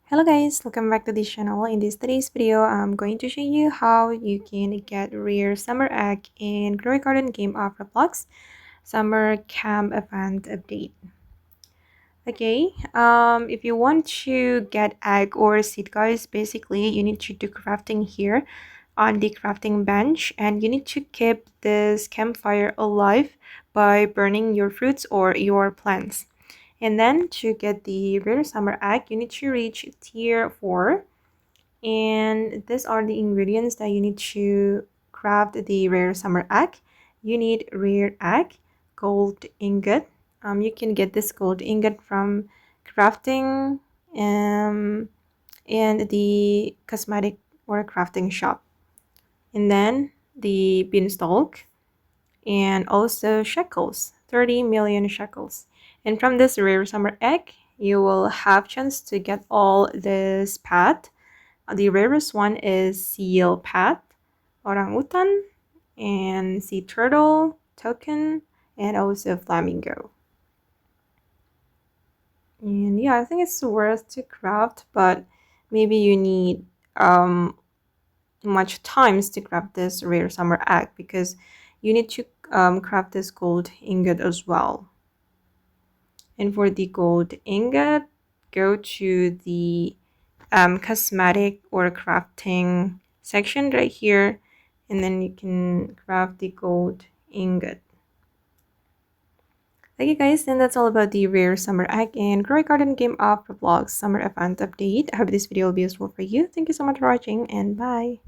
Hello guys, welcome back to this channel. In today's video, I'm going to show you how you can get rare summer egg in Garden game of Roblox summer camp event update. Okay, if you want to get egg or seed, guys, basically you need to do crafting here on the crafting bench, and you need to keep this campfire alive by burning your fruits or your plants. And then to get the rare summer egg, you need to reach tier 4. And these are the ingredients that you need to craft the rare summer egg. You need rare egg, gold ingot. You can get this gold ingot from crafting and the cosmetic or crafting shop. And then the beanstalk and also shekels, 30 million shekels. And from this rare summer egg, you will have chance to get all this pet. The rarest one is seal pet, orangutan, and sea turtle, token, and also flamingo. And yeah, I think it's worth to craft, but maybe you need much times to craft this rare summer egg because you need to craft this gold ingot as well. And for the gold ingot, go to the cosmetic or crafting section right here, and then you can craft the gold ingot. Okay guys, then that's all about the rare summer egg and Grow Garden Game of Roblox summer event update. I hope this video will be useful for you. Thank you so much for watching and bye.